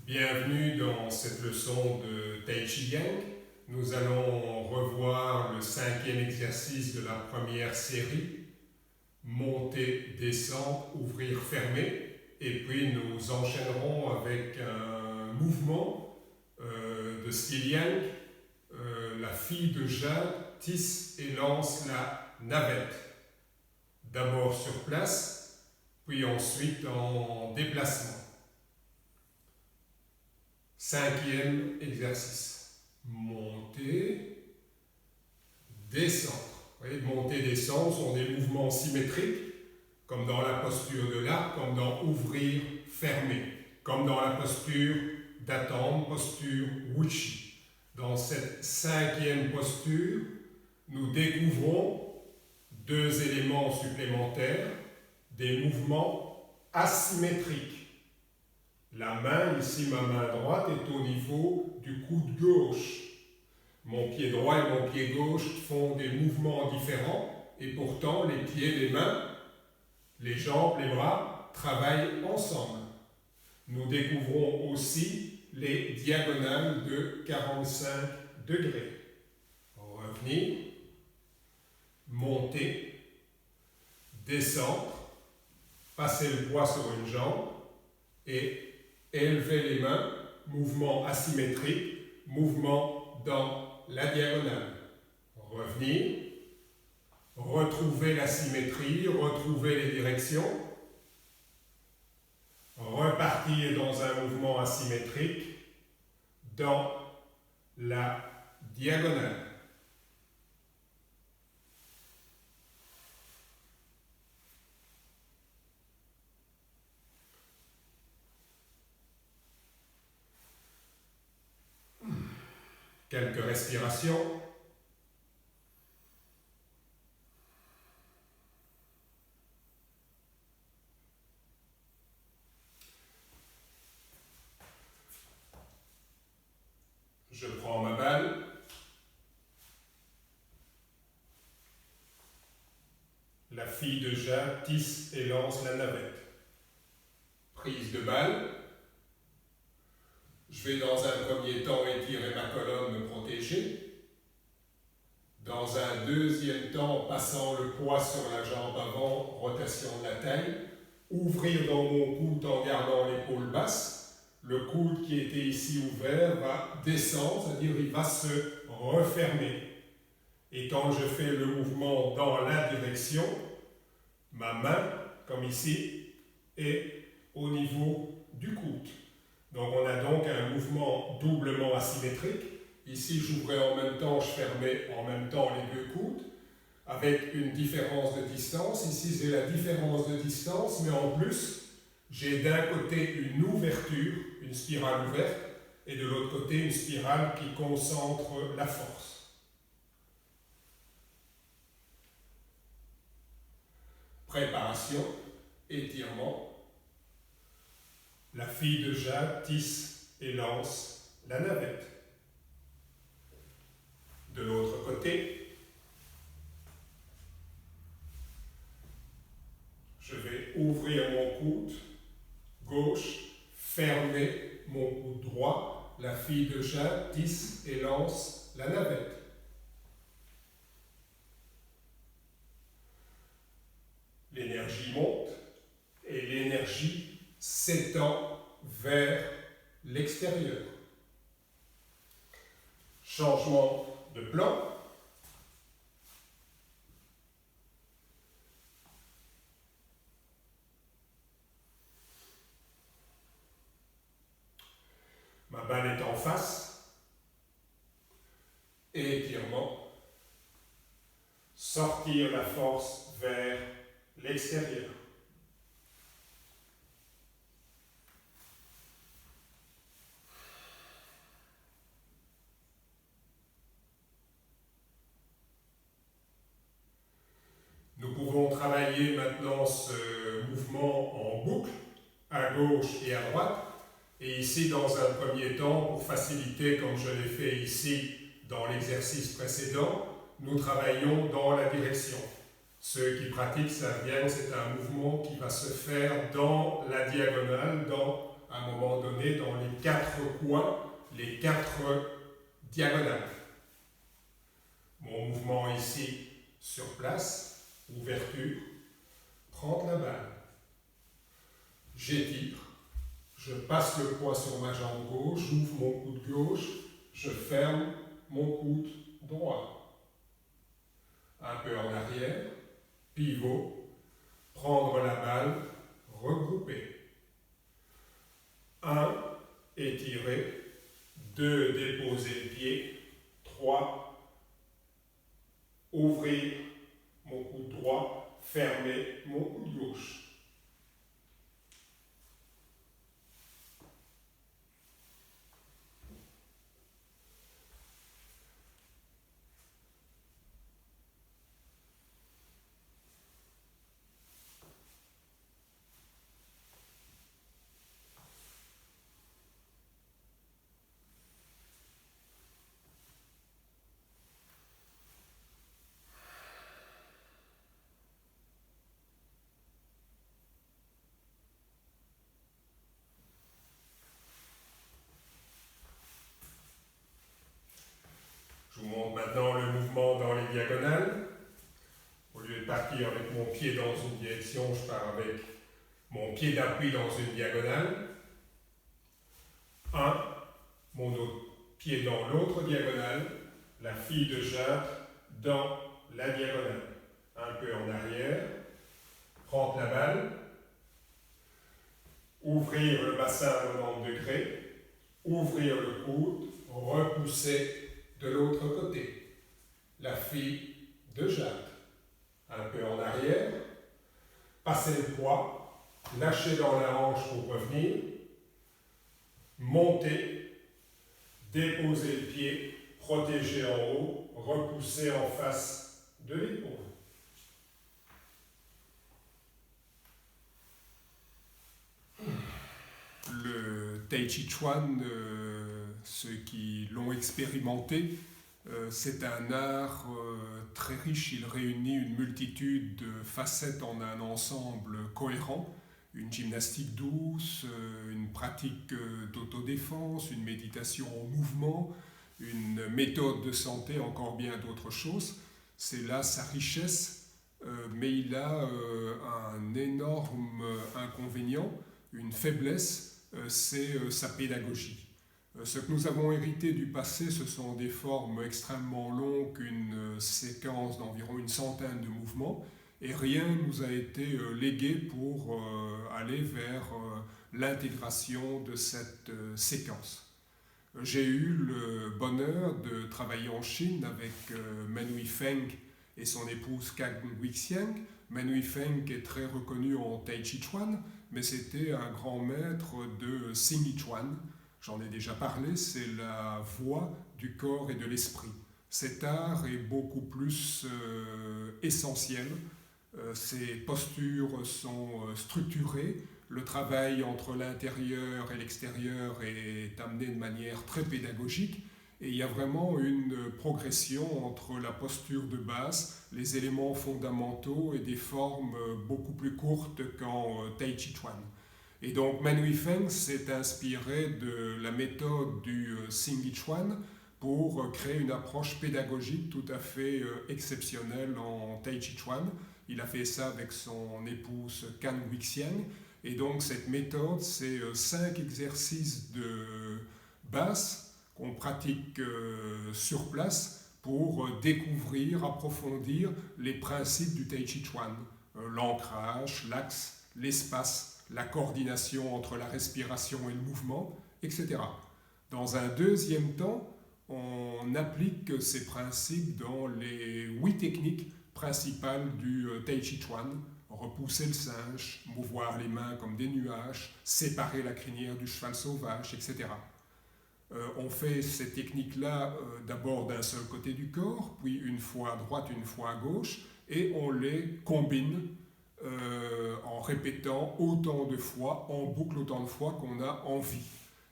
Bienvenue dans cette leçon de Tai Chi Yang. Nous allons revoir le 5e exercice de la première série, monter, descendre, ouvrir, fermer. Et puis nous enchaînerons avec un mouvement de style Yang. La fille de jade tisse et lance la navette. D'abord sur place, puis ensuite en déplacement. 5e exercice. Monter, descendre. Vous voyez, monter, descendre sont des mouvements symétriques, comme dans la posture de l'arc, comme dans ouvrir, fermer, comme dans la posture d'attendre, posture Wuchi. Dans cette 5e posture, nous découvrons 2 éléments supplémentaires, des mouvements asymétriques. La main, ici ma main droite, est au niveau du coude gauche. Mon pied droit et mon pied gauche font des mouvements différents et pourtant les pieds, les mains, les jambes, les bras travaillent ensemble. Nous découvrons aussi les diagonales de 45 degrés. Revenir, monter, descendre, passer le poids sur une jambe et élever les mains, mouvement asymétrique, mouvement dans la diagonale. Revenir, retrouver la symétrie, retrouver les directions, repartir dans un mouvement asymétrique dans la diagonale. Quelques respirations. Je prends ma balle. La fille de jade tisse et lance la navette. Prise de balle. Je vais dans un premier temps étirer ma colonne, me protéger. Dans un deuxième temps, passant le poids sur la jambe avant, rotation de la taille, ouvrir dans mon coude en gardant l'épaule basse. Le coude qui était ici ouvert va descendre, c'est-à-dire il va se refermer. Et quand je fais le mouvement dans la direction, ma main, comme ici, est au niveau du coude. Donc on a donc un mouvement doublement asymétrique. Ici j'ouvrais en même temps, je fermais en même temps les 2 coudes, avec une différence de distance. Ici j'ai la différence de distance, mais en plus, j'ai d'un côté une ouverture, une spirale ouverte, et de l'autre côté une spirale qui concentre la force. Préparation, étirement. La fille de jade tisse et lance la navette. De l'autre côté, je vais ouvrir mon coude gauche, fermer mon coude droit. La fille de jade tisse et lance la navette. L'énergie monte et l'énergie s'étend vers l'extérieur. Changement de plan. Ma balle est en face. Étirement. Sortir la force vers l'extérieur. Nous pouvons travailler maintenant ce mouvement en boucle, à gauche et à droite. Et ici, dans un premier temps, pour faciliter, comme je l'ai fait ici dans l'exercice précédent, nous travaillons dans la direction. Ceux qui pratiquent savent bien que c'est un mouvement qui va se faire dans la diagonale, dans à un moment donné dans les 4 coins, les 4 diagonales. Mon mouvement ici, sur place, ouverture, prendre la balle. J'étire, je passe le poids sur ma jambe gauche, j'ouvre mon coude gauche, je ferme mon coude droit. Un peu en arrière, pivot, prendre la balle, regrouper. 1, étirer. 2, déposer le pied. 3, ouvrir mon coude droit, fermer mon coude gauche. Je vous montre maintenant le mouvement dans les diagonales. Au lieu de partir avec mon pied dans une direction, je pars avec mon pied d'appui dans une diagonale. 1, mon autre pied dans l'autre diagonale, la fille de Jacques dans la diagonale. Un peu en arrière, prendre la balle, ouvrir le bassin à 90 degrés, ouvrir le coude, repousser de l'autre côté. La fille de Jacques. Un peu en arrière, passer le poids, lâcher dans la hanche pour revenir, monter, déposer le pied, protéger en haut, repousser en face de l'épaule. Le Tai Chi Chuan, ceux qui l'ont expérimenté, c'est un art très riche, il réunit une multitude de facettes en un ensemble cohérent, une gymnastique douce, une pratique d'autodéfense, une méditation en mouvement, une méthode de santé, encore bien d'autres choses. C'est là sa richesse, mais il a un énorme inconvénient, une faiblesse, c'est sa pédagogie. Ce que nous avons hérité du passé, ce sont des formes extrêmement longues, une séquence d'environ une centaine de mouvements, et rien ne nous a été légué pour aller vers l'intégration de cette séquence. J'ai eu le bonheur de travailler en Chine avec Men Huifeng et son épouse Kang Wixiang. Men Huifeng est très reconnu en Tai Chi Chuan, mais c'était un grand maître de Xing Yi Chuan. J'en ai déjà parlé, c'est la voie du corps et de l'esprit. Cet art est beaucoup plus essentiel. Ses postures sont structurées. Le travail entre l'intérieur et l'extérieur est amené de manière très pédagogique. Et il y a vraiment une progression entre la posture de base, les éléments fondamentaux et des formes beaucoup plus courtes qu'en Tai Chi Chuan. Et donc Men Huifeng s'est inspiré de la méthode du Xing Yi Chuan pour créer une approche pédagogique tout à fait exceptionnelle en Tai Chi Chuan. Il a fait ça avec son épouse Kang Wixiang. Et donc cette méthode, c'est 5 exercices de base qu'on pratique sur place pour découvrir, approfondir les principes du Tai Chi Chuan. L'ancrage, l'axe, l'espace, la coordination entre la respiration et le mouvement, etc. Dans un deuxième temps, on applique ces principes dans les 8 techniques principales du Tai Chi Chuan. Repousser le singe, mouvoir les mains comme des nuages, séparer la crinière du cheval sauvage, etc. On fait ces techniques-là d'abord d'un seul côté du corps, puis une fois à droite, une fois à gauche, et on les combine en répétant autant de fois, en boucle autant de fois qu'on a envie.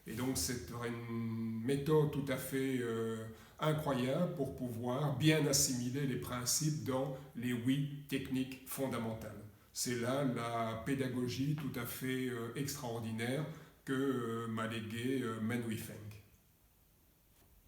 Et donc c'est une méthode tout à fait incroyable pour pouvoir bien assimiler les principes dans les 8 techniques fondamentales. C'est là la pédagogie tout à fait extraordinaire que m'a légué Men Wifeng.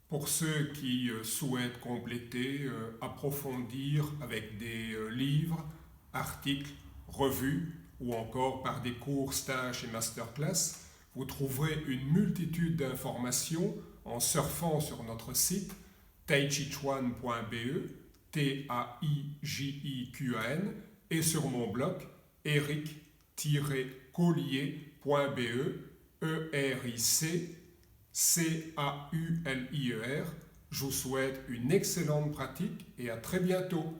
Pour ceux qui souhaitent compléter, approfondir avec des livres, articles, revues ou encore par des cours, stages et masterclass, vous trouverez une multitude d'informations en surfant sur notre site taichichuan.be, T-A-I-J-I-Q-A-N, et sur mon blog eric-collier.be, E-R-I-C-C-A-U-L-I-E-R. Je vous souhaite une excellente pratique et à très bientôt.